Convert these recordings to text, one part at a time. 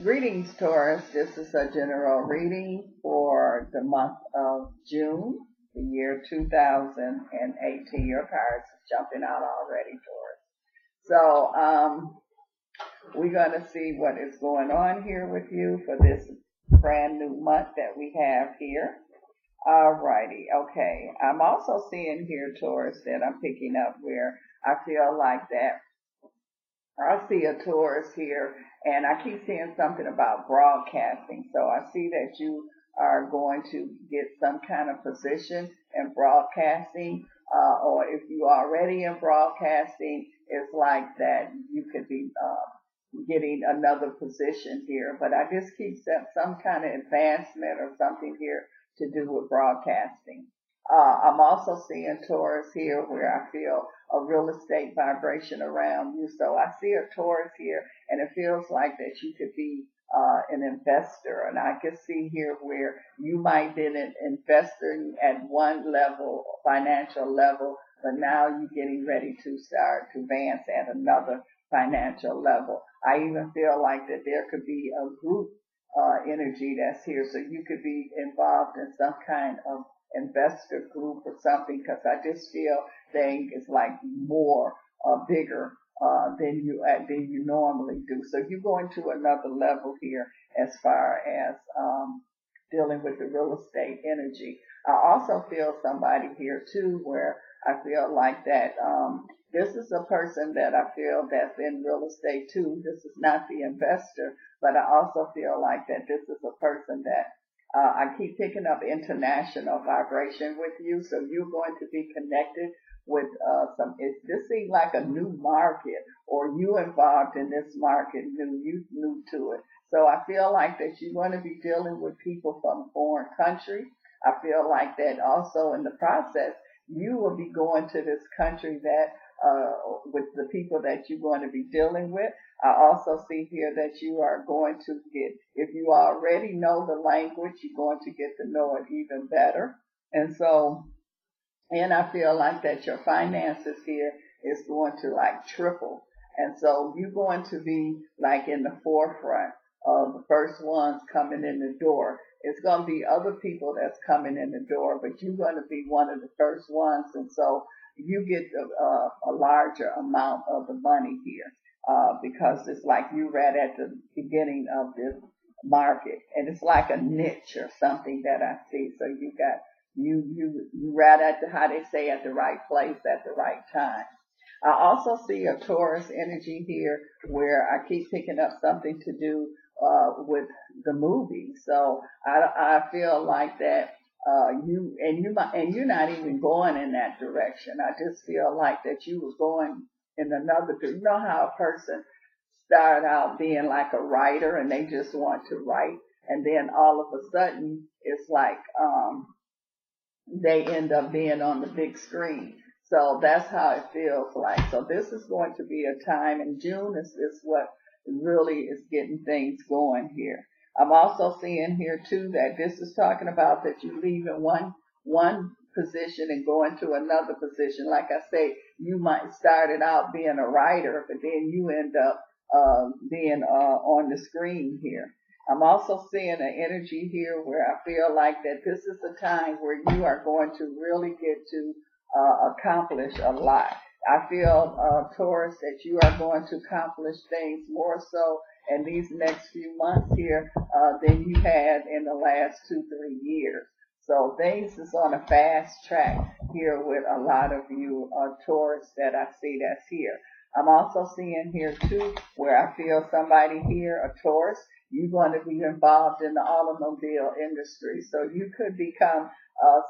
Greetings, Taurus. This is a general reading for the month of June, the year 2018. Your cards is jumping out already, Taurus. So we're going to see what is going on here with you for this brand new month that we have here. Alrighty, okay. I'm also seeing here, Taurus, that I'm picking up where I feel like that I see a Taurus here, and I keep seeing something about broadcasting. So I see that you are going to get some kind of position in broadcasting, or if you are already in broadcasting, it's like that you could be getting another position here. But I just keep some kind of advancement or something here to do with broadcasting. I'm also seeing Taurus here where I feel a real estate vibration around you. So I see a Taurus here, and it feels like that you could be an investor. And I can see here where you might be an investor at one level, financial level, but now you're getting ready to start to advance at another financial level. I even feel like that there could be a group energy that's here. So you could be involved in some kind of investor group or something, because I just feel things is like more bigger than you normally do. So you're going to another level here as far as dealing with the real estate energy. I also feel somebody here too where I feel like that this is a person that I feel that's in real estate too. This is not the investor, but I also feel like that this is a person that I keep picking up international vibration with you, so you're going to be connected with this seems like a new market, or you involved in this market, new to it. So I feel like that you're going to be dealing with people from foreign countries. I feel like that also in the process, you will be going to this country that with the people that you're going to be dealing with. I also see here that you are going to get, if you already know the language, you're going to get to know it even better. And so, and I feel like that your finances here is going to like triple. And so you're going to be like in the forefront of the first ones coming in the door. It's going to be other people that's coming in the door, but you're going to be one of the first ones. And so you get a larger amount of the money here. Because it's like you right at the beginning of this market, and it's like a niche or something that I see. So you got you right at how they say, at the right place at the right time. I also see a Taurus energy here where I keep picking up something to do with the movie. So I feel like that you're not even going in that direction. I just feel like that you were going in another, you know how a person start out being like a writer and they just want to write, and then all of a sudden it's like they end up being on the big screen. So that's how it feels like. So this is going to be a time, in June is what really is getting things going here. I'm also seeing here too that this is talking about that you leave in one position and go into another position. Like I say, you might started out being a writer, but then you end up being on the screen here. I'm also seeing an energy here where I feel like that this is the time where you are going to really get to accomplish a lot. I feel, Taurus, that you are going to accomplish things more so in these next few months here than you had in the last 2-3 years. So things is on a fast track here with a lot of you Taurus that I see that's here. I'm also seeing here too where I feel somebody here, a Taurus, you're going to be involved in the automobile industry. So you could become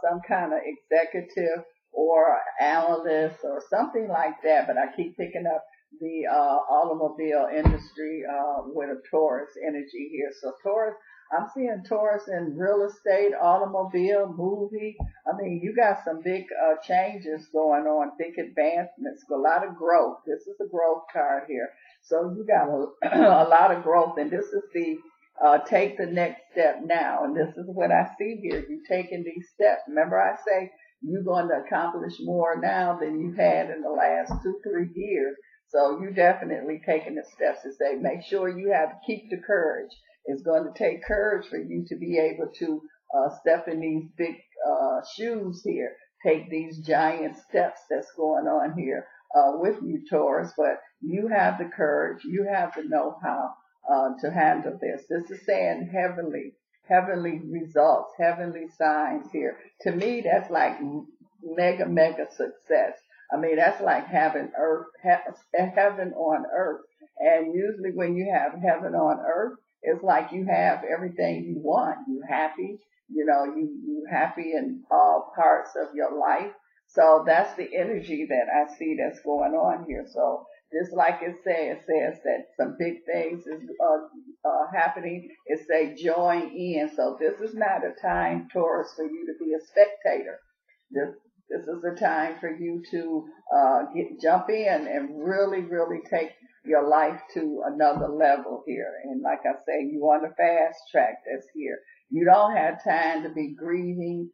some kind of executive or analyst or something like that. But I keep picking up the automobile industry with a Taurus energy here. So Taurus, I'm seeing Taurus in real estate, automobile, movie. I mean, you got some big changes going on, big advancements, a lot of growth. This is a growth card here. So you got a lot of growth, and this is the take the next step now. And this is what I see here. You're taking these steps. Remember I say you're going to accomplish more now than you had in the last 2-3 years. So you definitely taking the steps to say, make sure you have to keep the courage. It's going to take courage for you to be able to step in these big shoes here, take these giant steps that's going on here with you, Taurus. But you have the courage, you have the know-how to handle this. This is saying heavenly results, heavenly signs here. To me, that's like mega success. I mean, that's like having heaven on earth. And usually when you have heaven on earth, it's like you have everything you want. You happy, you happy in all parts of your life. So that's the energy that I see that's going on here. So just like it says that some big things is happening. It say join in. So this is not a time, Taurus, for you to be a spectator. This is a time for you to jump in and really take your life to another level here. And like I say, you on the fast track that's here. You don't have time to be grieving,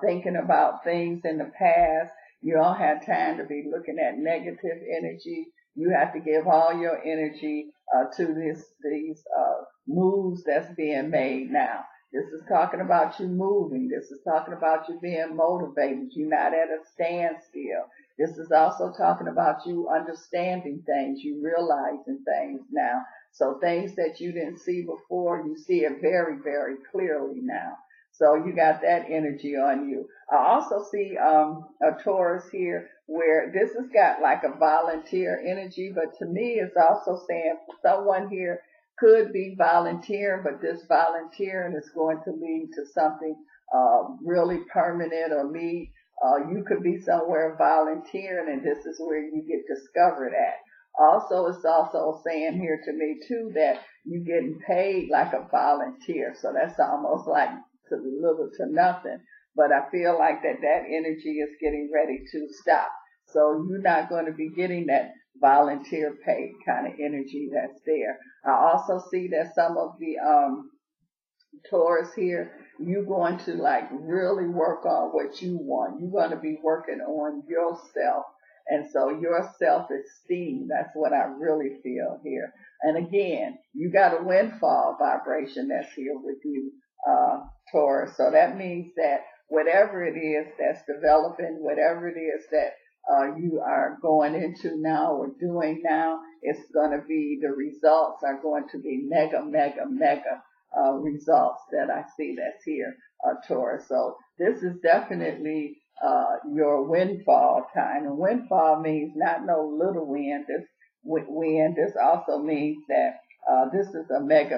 thinking about things in the past. You don't have time to be looking at negative energy. You have to give all your energy to these moves that's being made now. This is talking about you moving. This is talking about you being motivated. You're not at a standstill. This is also talking about you understanding things, you realizing things now. So things that you didn't see before, you see it very clearly now. So you got that energy on you. I also see a Taurus here where this has got like a volunteer energy, but to me it's also saying someone here could be volunteering, but this volunteering is going to lead to something really permanent or lead. You could be somewhere volunteering and this is where you get discovered at. Also, it's also saying here to me too that you're getting paid like a volunteer. So that's almost like to little to nothing. But I feel like that energy is getting ready to stop. So you're not going to be getting that volunteer paid kind of energy that's there. I also see that some of the Taurus here, you're going to like really work on what you want. You're going to be working on yourself. And so your self-esteem, that's what I really feel here. And again, you got a windfall vibration that's here with you, Taurus. So that means that whatever it is that's developing, whatever it is that you are going into now or doing now, it's going to be, the results are going to be mega results that I see that's here, Taurus. So this is definitely your windfall time. And windfall means not no little wind. This also means that this is a mega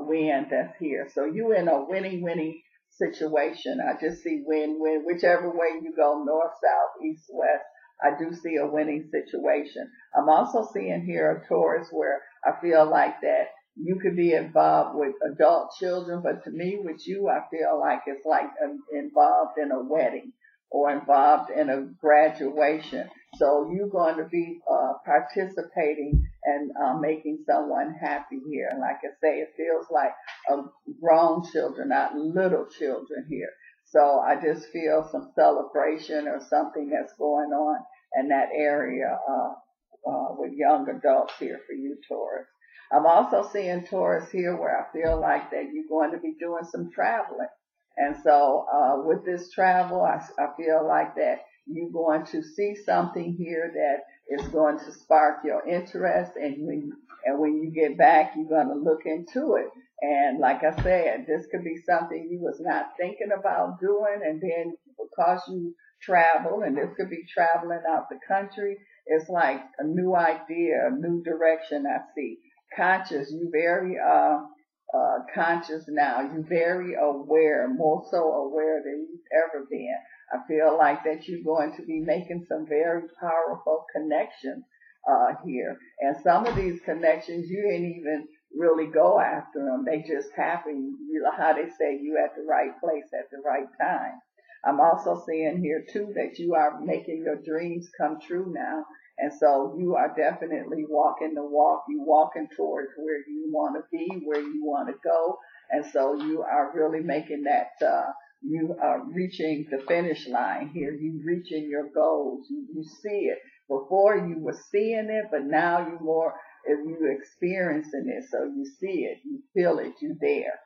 wind that's here. So you in a winning situation. I just see win, whichever way you go, north, south, east, west. I do see a winning situation. I'm also seeing here a Taurus where I feel like that you could be involved with adult children, but to me, with you, I feel like it's like involved in a wedding or involved in a graduation. So you're going to be participating and making someone happy here. And like I say, it feels like grown children, not little children here. So I just feel some celebration or something that's going on in that area with young adults here for you, Taurus. I'm also seeing Taurus here where I feel like that you're going to be doing some traveling. And so with this travel, I feel like that you're going to see something here that is going to spark your interest. And when you get back, you're going to look into it. And like I said, this could be something you was not thinking about doing. And then because you travel, and this could be traveling out the country, it's like a new idea, a new direction I see. Conscious, you very conscious now. You're very aware, more so aware than you've ever been. I feel like that you're going to be making some very powerful connections here. And some of these connections, you didn't even really go after them. They just happen. You know how they say, you at the right place at the right time. I'm also seeing here too that you are making your dreams come true now. And so you are definitely walking the walk. You're walking towards where you want to be, where you want to go. And so you are really making that, you are reaching the finish line here. You reaching your goals. You see it. Before you were seeing it, but now you experiencing it, so you see it, you feel it, you there.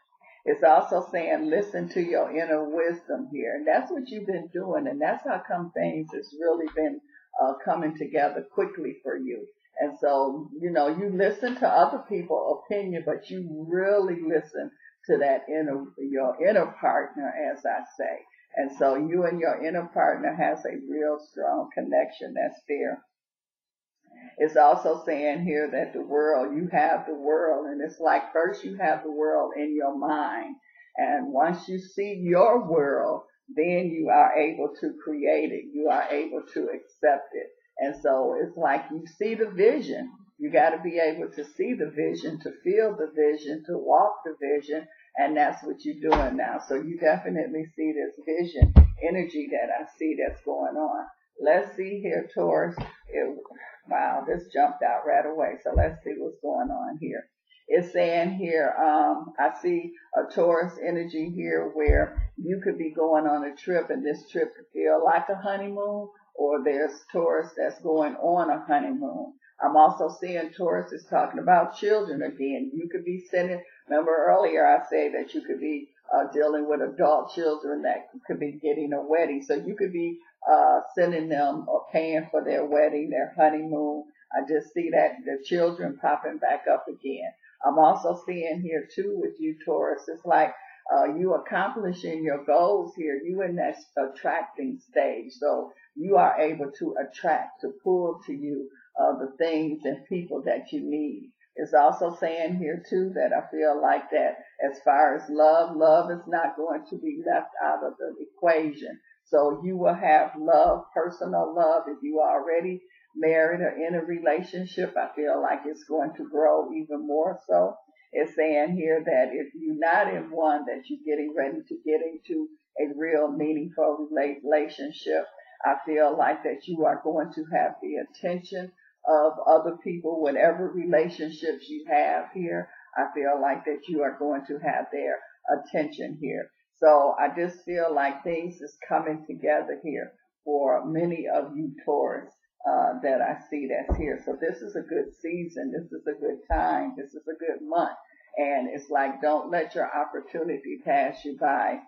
It's also saying listen to your inner wisdom here, and that's what you've been doing, and that's how come things has really been coming together quickly for you. And so, you listen to other people's opinion, but you really listen to your inner partner, as I say. And so you and your inner partner has a real strong connection that's there. It's also saying here that you have the world, and it's like first you have the world in your mind, and once you see your world, then you are able to create it. You are able to accept it. And so it's like you see the vision. You got to be able to see the vision, to feel the vision, to walk the vision, and that's what you're doing now. So you definitely see this vision energy that I see that's going on. Let's see here, Taurus. Wow, this jumped out right away. So let's see what's going on here. It's saying here, I see a Taurus energy here where you could be going on a trip, and this trip could feel like a honeymoon, or there's Taurus that's going on a honeymoon. I'm also seeing Taurus is talking about children again. You could be remember earlier I said that you could be dealing with adult children that could be getting a wedding. So you could be sending them or paying for their wedding, their honeymoon. I just see that the children popping back up again. I'm also seeing here too with you, Taurus, it's like you accomplishing your goals here. You in that attracting stage. So you are able to attract, to pull to you the things and people that you need. It's also saying here too that I feel like that as far as love is not going to be left out of the equation. So you will have love, personal love. If you are already married or in a relationship, I feel like it's going to grow even more so. It's saying here that if you're not in one, that you're getting ready to get into a real meaningful relationship, I feel like that you are going to have the attention of other people, whatever relationships you have here. I feel like that you are going to have their attention here. So I just feel like things is coming together here for many of you Taurus that I see that's here. So this is a good season. This is a good time. This is a good month. And it's like, don't let your opportunity pass you by,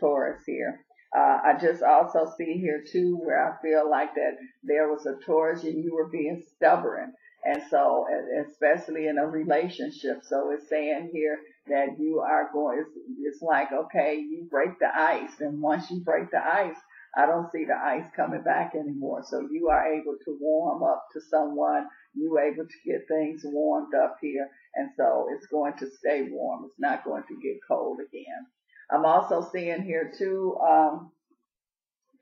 Taurus here. I just also see here too where I feel like that there was a Taurus and you were being stubborn. And so, especially in a relationship. So it's saying here that you are it's like, okay, you break the ice. And once you break the ice, I don't see the ice coming back anymore. So you are able to warm up to someone. You're able to get things warmed up here. And so it's going to stay warm. It's not going to get cold again. I'm also seeing here too,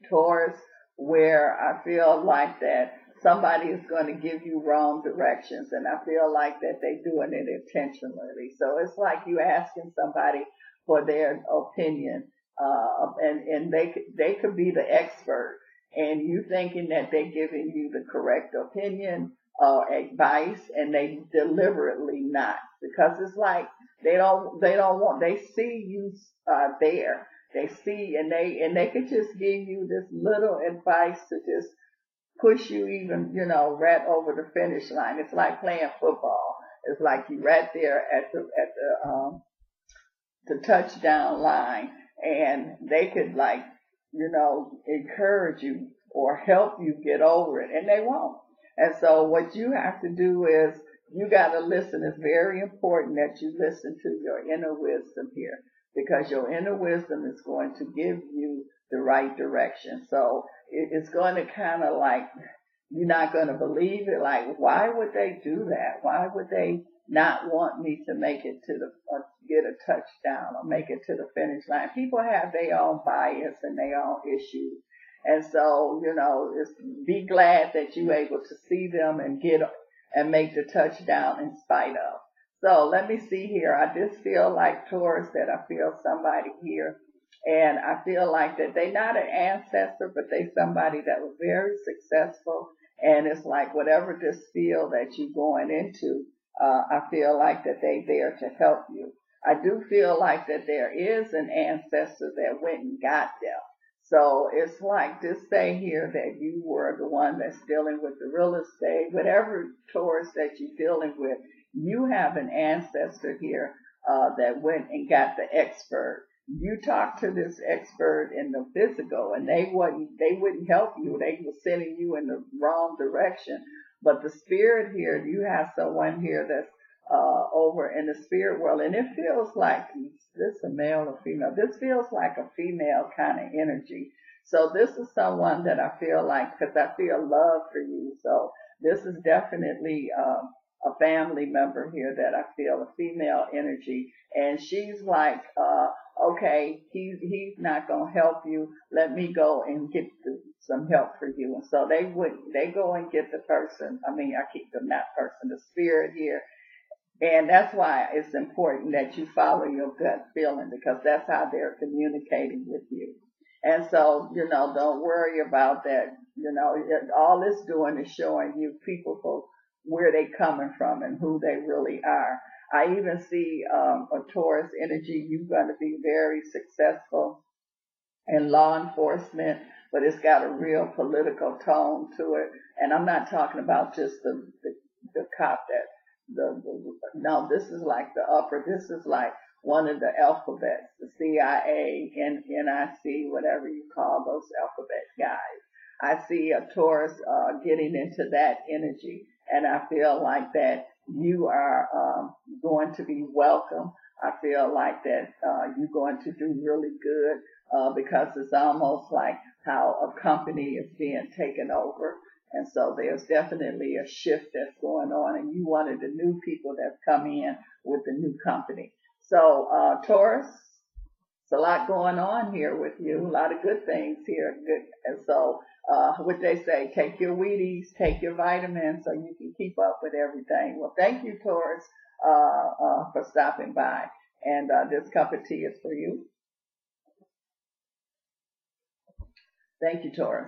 Taurus, where I feel like that somebody is going to give you wrong directions, and I feel like that they're doing it intentionally. So it's like you asking somebody for their opinion, and they could be the expert, and you thinking that they're giving you the correct opinion or advice, and they deliberately not, because it's like they see you there. They see and they could just give you this little advice to just push you even, right over the finish line. It's like playing football. It's like you right there at the touchdown line, and they could encourage you or help you get over it, and they won't. And so what you have to do is you got to listen. It's very important that you listen to your inner wisdom here, because your inner wisdom is going to give you the right direction. So it's going to kind of like, you're not going to believe it. Like, why would they do that? Why would they not want me to make it to get a touchdown or make it to the finish line? People have their own bias and their own issues. And so, be glad that you're able to see them and make the touchdown in spite of. So let me see here. I just feel like Taurus that I feel somebody here. And I feel like that they not an ancestor, but they somebody that was very successful. And it's like whatever this field that you're going into, I feel like that they there to help you. I do feel like that there is an ancestor that went and got them. So it's like this say here that you were the one that's dealing with the real estate, whatever Taurus that you're dealing with, you have an ancestor here that went and got the expert. You talked to this expert in the physical, and they wouldn't help you. They were sending you in the wrong direction. But the spirit here, you have someone here that's over in the spirit world, and it feels like, is this a male or female? This feels like a female kind of energy. So this is someone that I feel like, because I feel love for you. So this is definitely a family member here that I feel a female energy, and she's like, okay, he's not gonna help you. Let me go and get some help for you. And so they go and get the person. I mean, I keep them that person, the spirit here. And that's why it's important that you follow your gut feeling, because that's how they're communicating with you. And so, don't worry about that. All it's doing is showing you people for where they coming from and who they really are. I even see a Taurus energy. You're going to be very successful in law enforcement, but it's got a real political tone to it. And I'm not talking about just the cop that no, this is like the upper, this is like one of the alphabets, the CIA, NIC, whatever you call those alphabet guys. I see a Taurus getting into that energy, and I feel like that you are going to be welcome. I feel like that you're going to do really good because it's almost like how a company is being taken over. And so there's definitely a shift that's going on, and you one of the new people that's come in with the new company. So Taurus, it's a lot going on here with you, a lot of good things here. Good. And so what they say, take your Wheaties, take your vitamins so you can keep up with everything. Well, thank you, Taurus, for stopping by. And this cup of tea is for you. Thank you, Taurus.